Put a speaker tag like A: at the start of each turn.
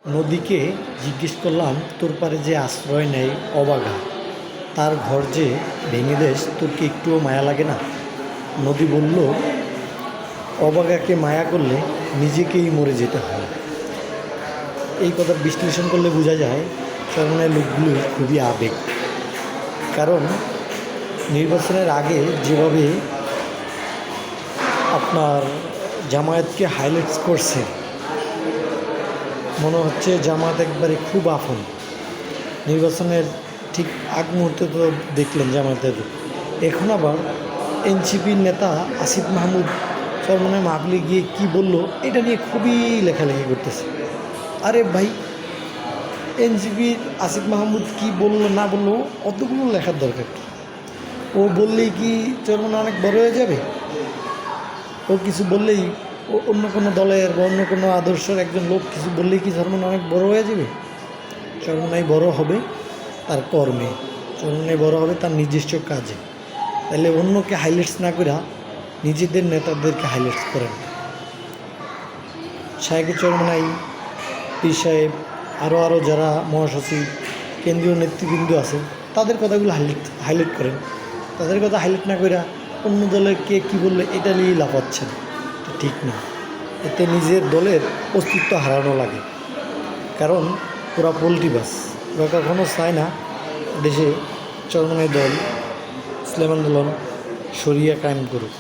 A: নদীকে জিজ্ঞেস করলাম, তোর পারে যে আশ্রয় নেয় অবাগা, তার ঘর যে ভেঙে দেশ, তোর কি একটুও মায়া লাগে না? নদী বলল, অবাগাকে মায়া করলে নিজেকেই মরে যেতে হয়। এই কথা বিশ্লেষণ করলে বোঝা যায় চরমনের লোকগুলো খুবই আবেগ। কারণ নির্বাচনের আগে যেভাবে আপনার জামায়াতকে হাইলাইটস করছে, মনে হচ্ছে জামায়াত একবারে খুব আপন। নির্বাচনের ঠিক আগ মুহূর্তে তো দেখলেন জামায়াতের, এখন আবার এনসিপির নেতা আসিফ মাহমুদ চরমনের মাহফিলে গিয়ে কি বলল, এটা নিয়ে খুবই লেখালেখি করতেছে। আরে ভাই, এনসিপির আসিফ মাহমুদ কি বললো না বললো অতগুলো লেখার দরকার কি? ও বললেই কি চরমন অনেক বড় হয়ে যাবে? ও কিছু বললেই, ও অন্য কোনো দলের বা অন্য কোনো আদর্শের একজন লোক কিছু বললেই কি চরমন অনেক বড় হয়ে যাবে? চরমনাই বড় হবে তার কর্মে, চরমনাই বড় হবে তার নিজস্ব কাজে। তাহলে অন্যকে হাইলাইটস না করে নিজেদের নেতাদেরকে হাইলাইটস করেন। শাহেকে চরমনাই, পীর সাহেব, আরও যারা মহাসচিব, কেন্দ্রীয় নেতৃবৃন্দ আছে, তাদের কথাগুলো হাইলাইট করেন। তাদের কথা হাইলাইট না করে অন্য দলের কে কী বললে এটা নিয়েই লাফাচ্ছেন, এটা ঠিক না। এতে নিজের দলের অস্তিত্ব হারানো লাগে। কারণ ওরা পোল্ট্রিবাস, ওরা কখনো চায় না দেশে চরমনাই দল, ইসলাম আন্দোলন, শরিয়া কায়েম করুক।